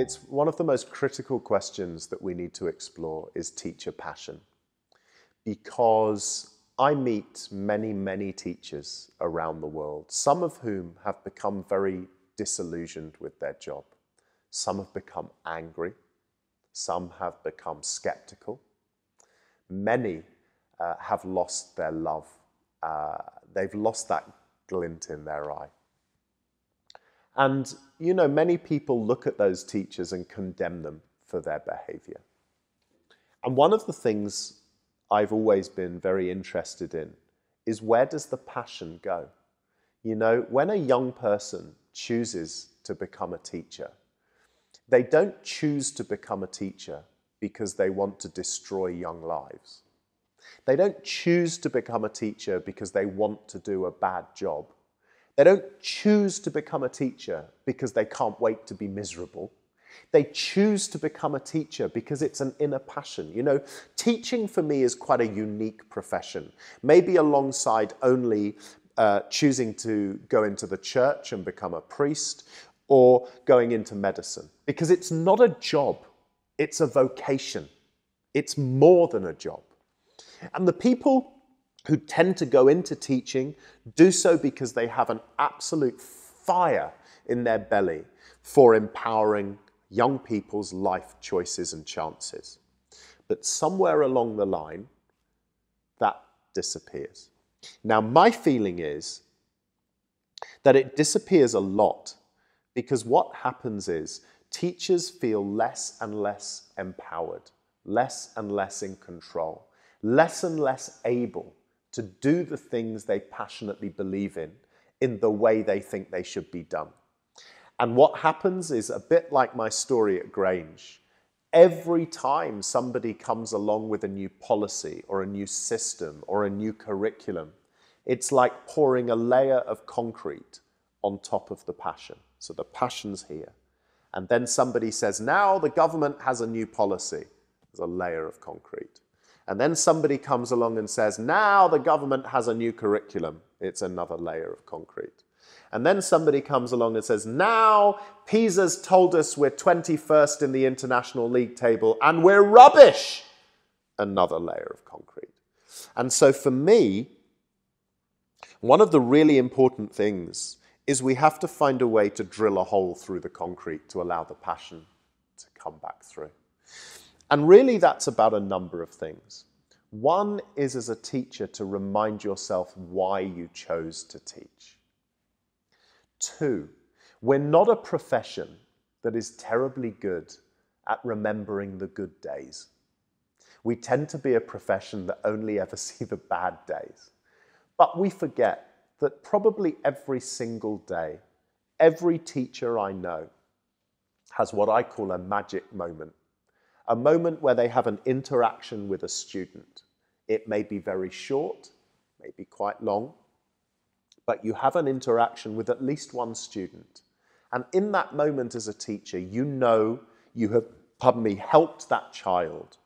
It's one of the most critical questions that we need to explore is teacher passion. Because I meet many, many teachers around the world, some of whom have become very disillusioned with their job. Some have become angry. Some have become skeptical. Many have lost their love. They've lost that glint in their eye. And, you know, many people look at those teachers and condemn them for their behavior. And one of the things I've always been very interested in is, where does the passion go? You know, when a young person chooses to become a teacher, they don't choose to become a teacher because they want to destroy young lives. They don't choose to become a teacher because they want to do a bad job. They don't choose to become a teacher because they can't wait to be miserable. They choose to become a teacher because it's an inner passion. You know, teaching for me is quite a unique profession, maybe alongside only choosing to go into the church and become a priest, or going into medicine, because it's not a job, it's a vocation. It's more than a job. And the people who tend to go into teaching do so because they have an absolute fire in their belly for empowering young people's life choices and chances. But somewhere along the line, that disappears. Now, my feeling is that it disappears a lot because what happens is teachers feel less and less empowered, less and less in control, less and less able to do the things they passionately believe in the way they think they should be done. And what happens is a bit like my story at Grange. Every time somebody comes along with a new policy or a new system or a new curriculum, it's like pouring a layer of concrete on top of the passion. So the passion's here. And then somebody says, now the government has a new policy. There's a layer of concrete. And then somebody comes along and says, now the government has a new curriculum. It's another layer of concrete. And then somebody comes along and says, now PISA's told us we're 21st in the international league table and we're rubbish. Another layer of concrete. And so for me, one of the really important things is we have to find a way to drill a hole through the concrete to allow the passion to come back through. And really that's about a number of things. One is, as a teacher, to remind yourself why you chose to teach. Two, we're not a profession that is terribly good at remembering the good days. We tend to be a profession that only ever see the bad days. But we forget that probably every single day, every teacher I know has what I call a magic moment. A moment where they have an interaction with a student. It may be very short, maybe quite long, but you have an interaction with at least one student. And in that moment as a teacher, you know you have, helped that child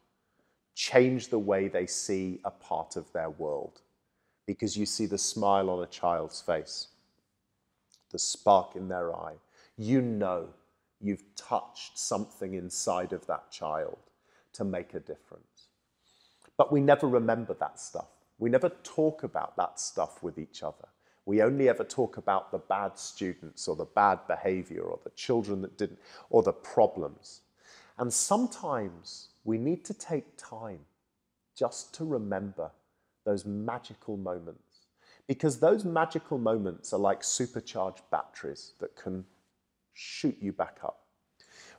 change the way they see a part of their world. Because you see the smile on a child's face, the spark in their eye. You know you've touched something inside of that child to make a difference. But we never remember that stuff. We never talk about that stuff with each other. We only ever talk about the bad students or the bad behavior or the children that didn't, or the problems. And sometimes we need to take time just to remember those magical moments. Because those magical moments are like supercharged batteries that can shoot you back up.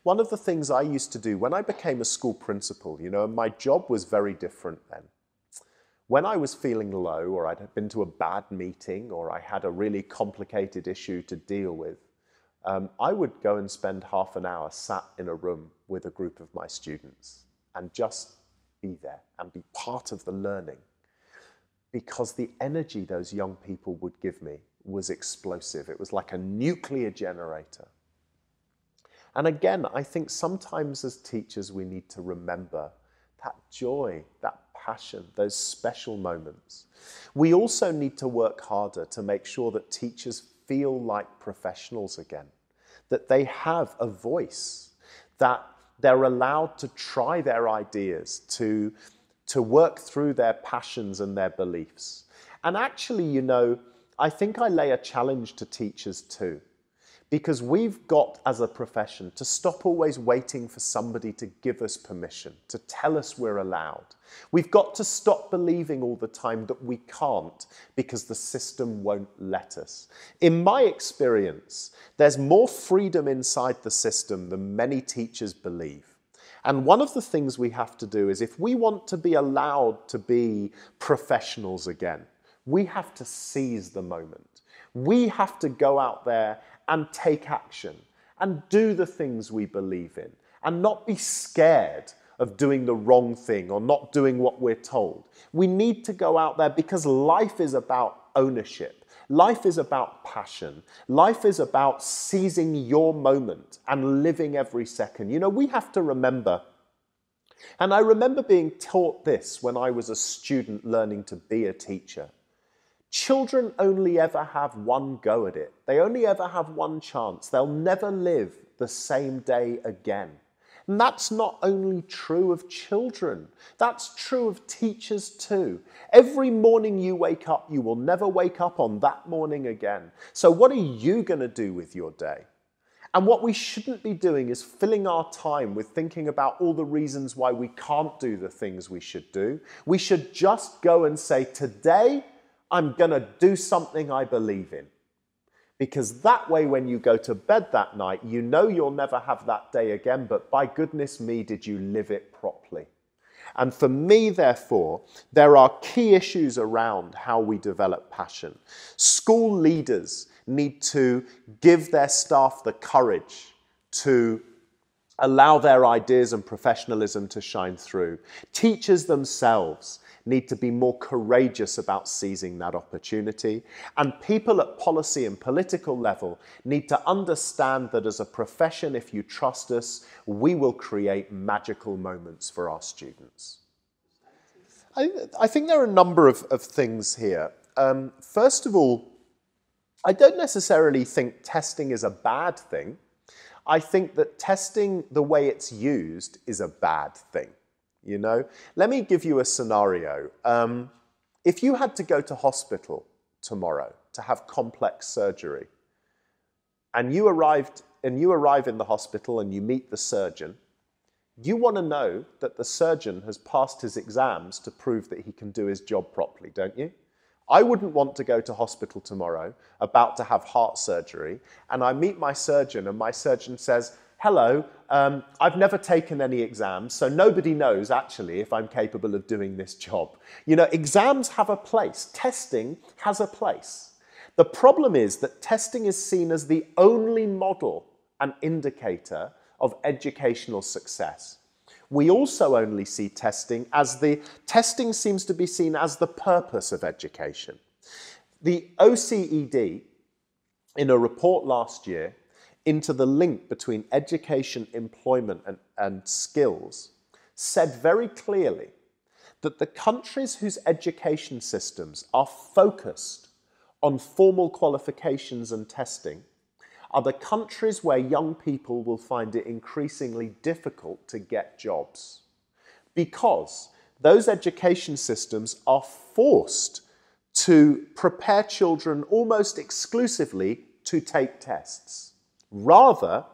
One of the things I used to do when I became a school principal, you know, my job was very different then. When I was feeling low, or I'd been to a bad meeting, or I had a really complicated issue to deal with, I would go and spend half an hour sat in a room with a group of my students and just be there and be part of the learning. Because the energy those young people would give me was explosive. It was like a nuclear generator. And again, I think sometimes as teachers we need to remember that joy, that passion, those special moments. We also need to work harder to make sure that teachers feel like professionals again, that they have a voice, that they're allowed to try their ideas, to work through their passions and their beliefs. And actually, you know, I think I lay a challenge to teachers too, because we've got, as a profession, to stop always waiting for somebody to give us permission, to tell us we're allowed. We've got to stop believing all the time that we can't because the system won't let us. In my experience, there's more freedom inside the system than many teachers believe. And one of the things we have to do is, if we want to be allowed to be professionals again, we have to seize the moment. We have to go out there and take action and do the things we believe in and not be scared of doing the wrong thing or not doing what we're told. We need to go out there because life is about ownership. Life is about passion. Life is about seizing your moment and living every second. You know, we have to remember, and I remember being taught this when I was a student learning to be a teacher. Children only ever have one go at it. They only ever have one chance. They'll never live the same day again. And that's not only true of children, that's true of teachers too. Every morning you wake up, you will never wake up on that morning again. So what are you going to do with your day? And what we shouldn't be doing is filling our time with thinking about all the reasons why we can't do the things we should do. We should just go and say, today, I'm going to do something I believe in. Because that way, when you go to bed that night, you know you'll never have that day again, but by goodness me, did you live it properly. And for me, therefore, there are key issues around how we develop passion. School leaders need to give their staff the courage to allow their ideas and professionalism to shine through. Teachers themselves need to be more courageous about seizing that opportunity. And people at policy and political level need to understand that as a profession, if you trust us, we will create magical moments for our students. I think there are a number of things here. First of all, I don't necessarily think testing is a bad thing. I think that testing, the way it's used, is a bad thing. You know, let me give you a scenario. If you had to go to hospital tomorrow to have complex surgery, and you arrive in the hospital and you meet the surgeon, you want to know that the surgeon has passed his exams to prove that he can do his job properly, don't you? I wouldn't want to go to hospital tomorrow about to have heart surgery, and I meet my surgeon and my surgeon says, hello, I've never taken any exams, so nobody knows actually if I'm capable of doing this job. You know, exams have a place. Testing has a place. The problem is that testing is seen as the only model and indicator of educational success. We also only see testing as testing seems to be seen as the purpose of education. The OECD, in a report last year, into the link between education, employment, and skills, said very clearly that the countries whose education systems are focused on formal qualifications and testing are the countries where young people will find it increasingly difficult to get jobs, because those education systems are forced to prepare children almost exclusively to take tests, rather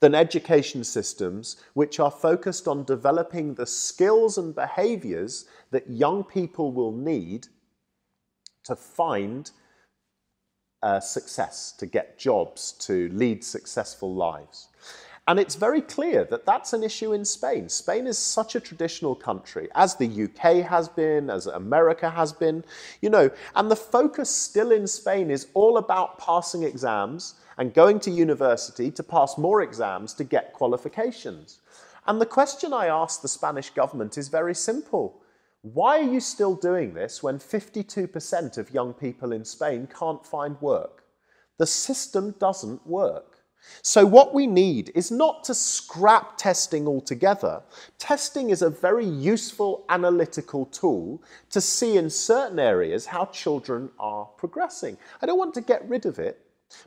than education systems which are focused on developing the skills and behaviours that young people will need to find success, to get jobs, to lead successful lives. And it's very clear that that's an issue in Spain. Spain is such a traditional country, as the UK has been, as America has been, you know, and the focus still in Spain is all about passing exams and going to university to pass more exams to get qualifications. And the question I ask the Spanish government is very simple. Why are you still doing this when 52% of young people in Spain can't find work? The system doesn't work. So what we need is not to scrap testing altogether. Testing is a very useful analytical tool to see in certain areas how children are progressing. I don't want to get rid of it.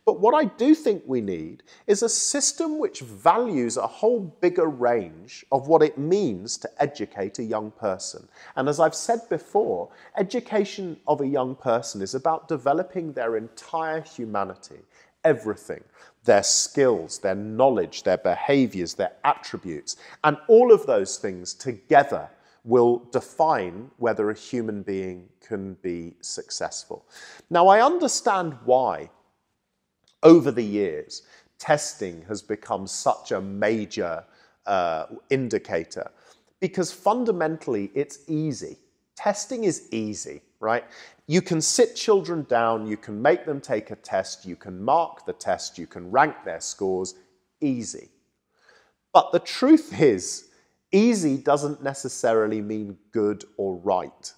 But what I do think we need is a system which values a whole bigger range of what it means to educate a young person. And as I've said before, education of a young person is about developing their entire humanity, everything, their skills, their knowledge, their behaviors, their attributes, and all of those things together will define whether a human being can be successful. Now, I understand why over the years, testing has become such a major indicator, because fundamentally it's easy. Testing is easy, right? You can sit children down, you can make them take a test, you can mark the test, you can rank their scores, easy. But the truth is, easy doesn't necessarily mean good or right.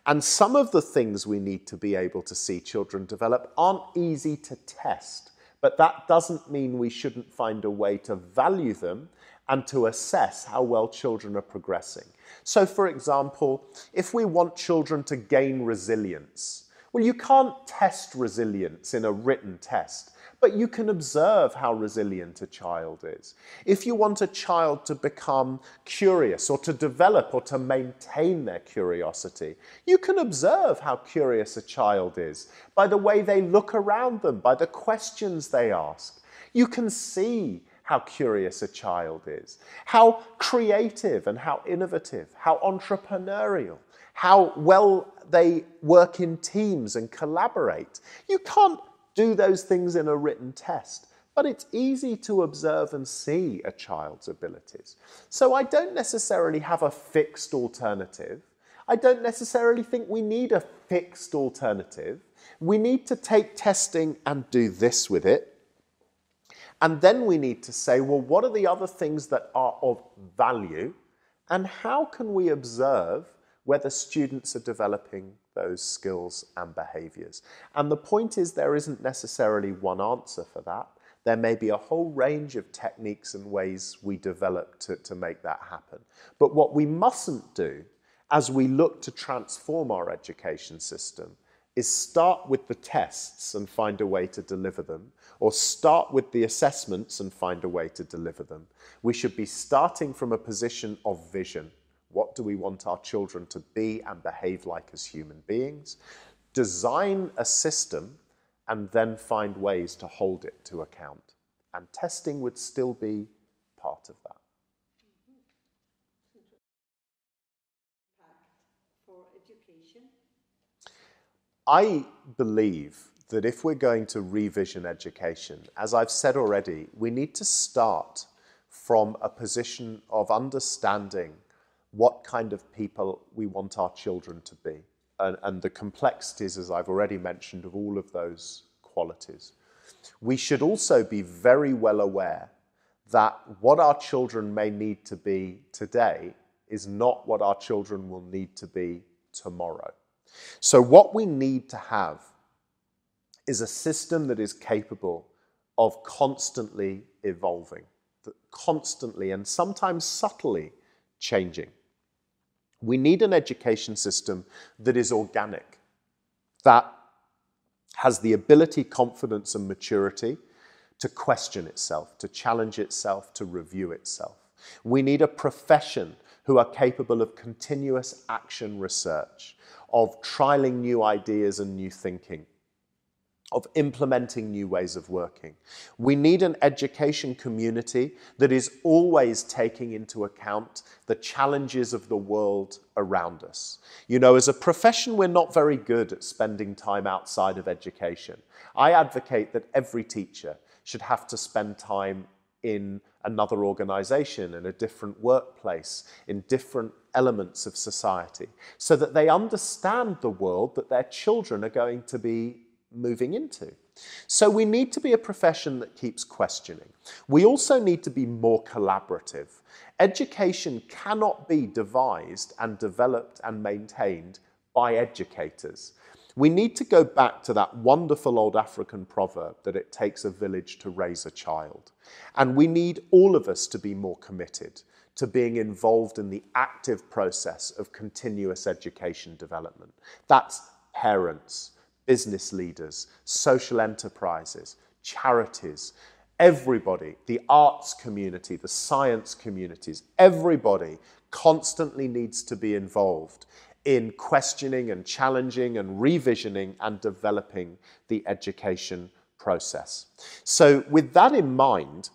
And some of the things we need to be able to see children develop aren't easy to test, but that doesn't mean we shouldn't find a way to value them and to assess how well children are progressing. So, for example, if we want children to gain resilience, well, you can't test resilience in a written test, but you can observe how resilient a child is. If you want a child to become curious or to develop or to maintain their curiosity, you can observe how curious a child is by the way they look around them, by the questions they ask. You can see how curious a child is, how creative and how innovative, how entrepreneurial, how well they work in teams and collaborate. You can't do those things in a written test, but it's easy to observe and see a child's abilities. So I don't necessarily have a fixed alternative. I don't necessarily think we need a fixed alternative. We need to take testing and do this with it. And then we need to say, well, what are the other things that are of value? And how can we observe whether students are developing those skills and behaviours? And the point is, there isn't necessarily one answer for that. There may be a whole range of techniques and ways we develop to make that happen. But what we mustn't do as we look to transform our education system is start with the tests and find a way to deliver them, or start with the assessments and find a way to deliver them. We should be starting from a position of vision. What do we want our children to be and behave like as human beings? Design a system and then find ways to hold it to account. And testing would still be part of that. For education? I believe that if we're going to revision education, as I've said already, we need to start from a position of understanding what kind of people we want our children to be, and the complexities, as I've already mentioned, of all of those qualities. We should also be very well aware that what our children may need to be today is not what our children will need to be tomorrow. So what we need to have is a system that is capable of constantly evolving, constantly and sometimes subtly changing. We need an education system that is organic, that has the ability, confidence, and maturity to question itself, to challenge itself, to review itself. We need a profession who are capable of continuous action research, of trialing new ideas and new thinking, of implementing new ways of working. We need an education community that is always taking into account the challenges of the world around us. You know, as a profession, we're not very good at spending time outside of education. I advocate that every teacher should have to spend time in another organization, in a different workplace, in different elements of society, so that they understand the world that their children are going to be moving into. So we need to be a profession that keeps questioning. We also need to be more collaborative. Education cannot be devised and developed and maintained by educators. We need to go back to that wonderful old African proverb that it takes a village to raise a child. And we need all of us to be more committed to being involved in the active process of continuous education development. That's parents, business leaders, social enterprises, charities, everybody, the arts community, the science communities, everybody constantly needs to be involved in questioning and challenging and revisioning and developing the education process. So with that in mind,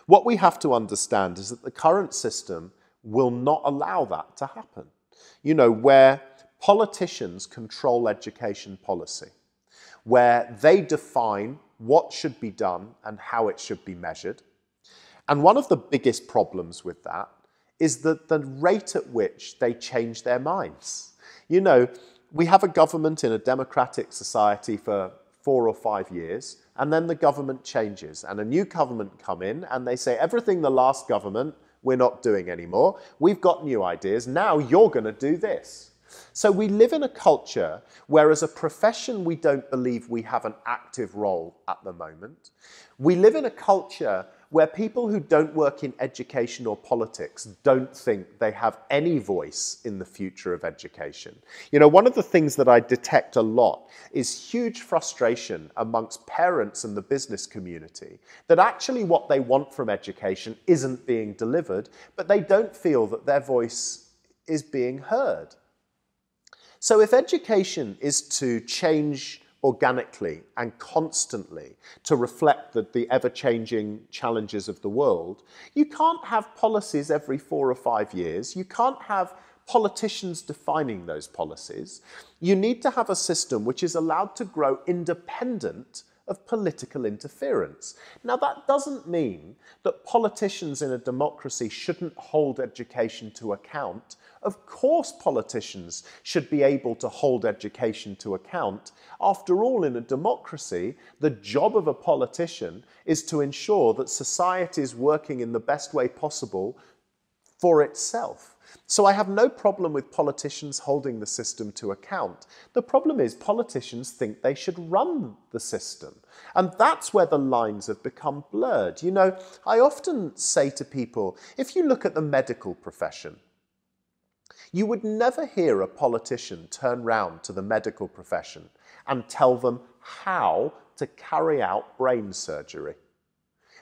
what we have to understand is that the current system will not allow that to happen. You know, where politicians control education policy, where they define what should be done and how it should be measured. And one of the biggest problems with that is that the rate at which they change their minds. You know, we have a government in a democratic society for 4 or 5 years, and then the government changes, and a new government come in, and they say, everything the last government we're not doing anymore. We've got new ideas. Now you're going to do this. So we live in a culture where as a profession we don't believe we have an active role at the moment. We live in a culture where people who don't work in education or politics don't think they have any voice in the future of education. You know, one of the things that I detect a lot is huge frustration amongst parents and the business community that actually what they want from education isn't being delivered, but they don't feel that their voice is being heard. So if education is to change organically and constantly to reflect the ever-changing challenges of the world, you can't have policies every 4 or 5 years. You can't have politicians defining those policies. You need to have a system which is allowed to grow independent of political interference. Now, that doesn't mean that politicians in a democracy shouldn't hold education to account. Of course, politicians should be able to hold education to account. After all, in a democracy, the job of a politician is to ensure that society is working in the best way possible for itself. So I have no problem with politicians holding the system to account. The problem is politicians think they should run the system. And that's where the lines have become blurred. You know, I often say to people, if you look at the medical profession, you would never hear a politician turn round to the medical profession and tell them how to carry out brain surgery.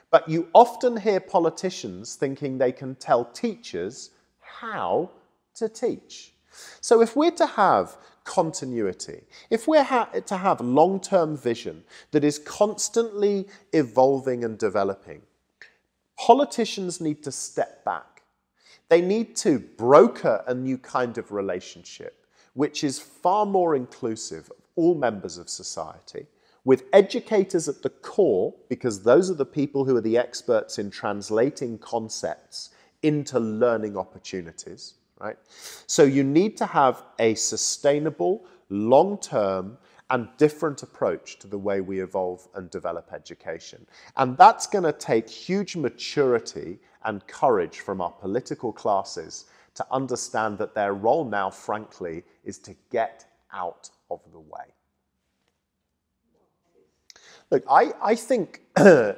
But you often hear politicians thinking they can tell teachers how to teach. So if we're to have continuity, if we're to have long-term vision that is constantly evolving and developing, politicians need to step back. They need to broker a new kind of relationship, which is far more inclusive of all members of society, with educators at the core, because those are the people who are the experts in translating concepts into learning opportunities, right? So you need to have a sustainable, long-term, and different approach to the way we evolve and develop education. And that's going to take huge maturity and courage from our political classes to understand that their role now, frankly, is to get out of the way. Look, I think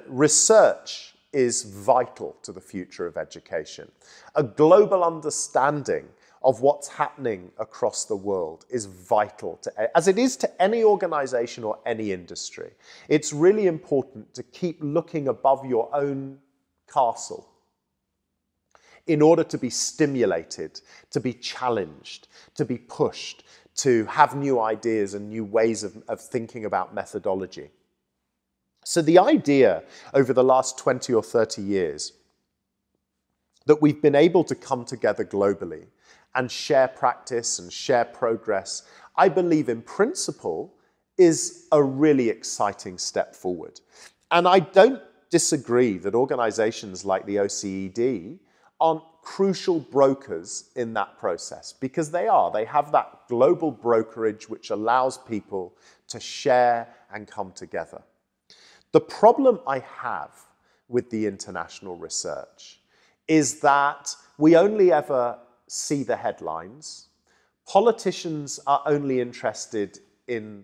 research is vital to the future of education. A global understanding of what's happening across the world is vital, as it is to any organization or any industry. It's really important to keep looking above your own castle in order to be stimulated, to be challenged, to be pushed, to have new ideas and new ways of thinking about methodology. So the idea over the last 20 or 30 years that we've been able to come together globally and share practice and share progress, I believe in principle is a really exciting step forward. And I don't disagree that organizations like the OECD aren't crucial brokers in that process, because they are. They have that global brokerage which allows people to share and come together. The problem I have with the international research is that we only ever see the headlines. Politicians are only interested in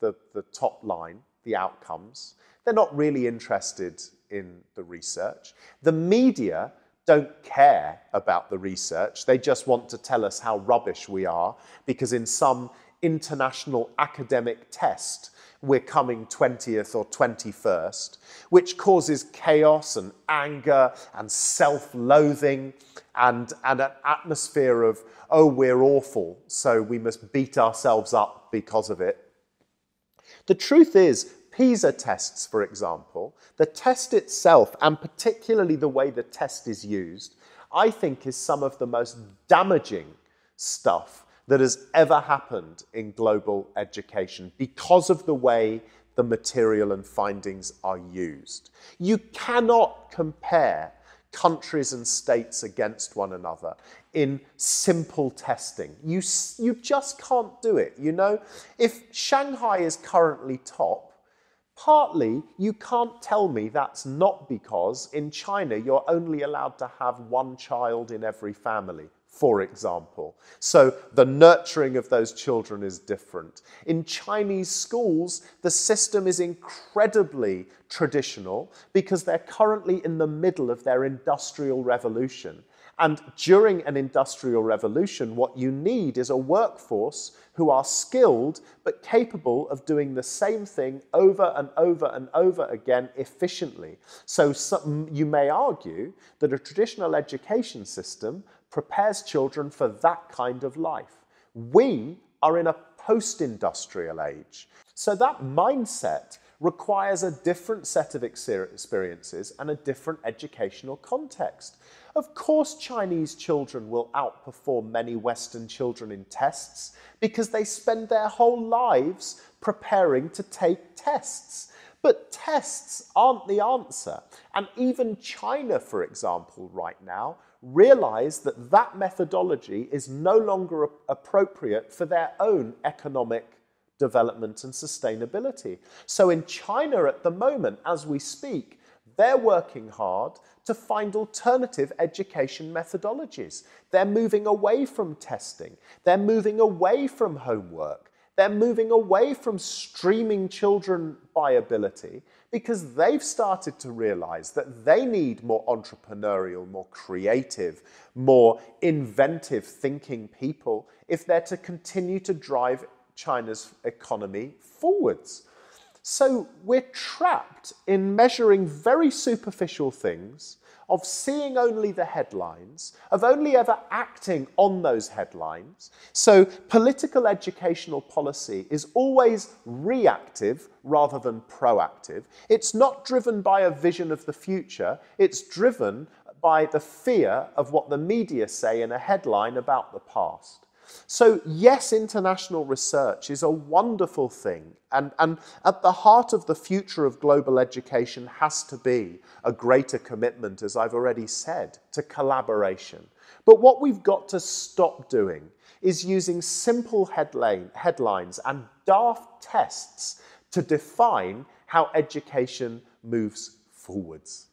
the top line, the outcomes. They're not really interested in the research. The media don't care about the research. They just want to tell us how rubbish we are, because in some international academic test. We're coming 20th or 21st, which causes chaos and anger and self-loathing and an atmosphere of, oh, we're awful, so we must beat ourselves up because of it. The truth is, PISA tests, for example, the test itself, and particularly the way the test is used, I think is some of the most damaging stuff that has ever happened in global education because of the way the material and findings are used. You cannot compare countries and states against one another in simple testing. You just can't do it, you know? If Shanghai is currently top, partly you can't tell me that's not because in China you're only allowed to have one child in every family, for example. So the nurturing of those children is different. In Chinese schools, the system is incredibly traditional because they're currently in the middle of their industrial revolution. And during an industrial revolution, what you need is a workforce who are skilled but capable of doing the same thing over and over and over again efficiently. So you may argue that a traditional education system prepares children for that kind of life. We are in a post-industrial age. So that mindset requires a different set of experiences and a different educational context. Of course, Chinese children will outperform many Western children in tests because they spend their whole lives preparing to take tests. But tests aren't the answer. And even China, for example, right now, realize that that methodology is no longer appropriate for their own economic development and sustainability. So in China at the moment, as we speak, they're working hard to find alternative education methodologies. They're moving away from testing. They're moving away from homework. They're moving away from streaming children by ability because they've started to realize that they need more entrepreneurial, more creative, more inventive thinking people if they're to continue to drive China's economy forwards. So we're trapped in measuring very superficial things, of seeing only the headlines, of only ever acting on those headlines. So political educational policy is always reactive rather than proactive. It's not driven by a vision of the future, it's driven by the fear of what the media say in a headline about the past. So yes, international research is a wonderful thing, and at the heart of the future of global education has to be a greater commitment, as I've already said, to collaboration. But what we've got to stop doing is using simple headlines and daft tests to define how education moves forwards.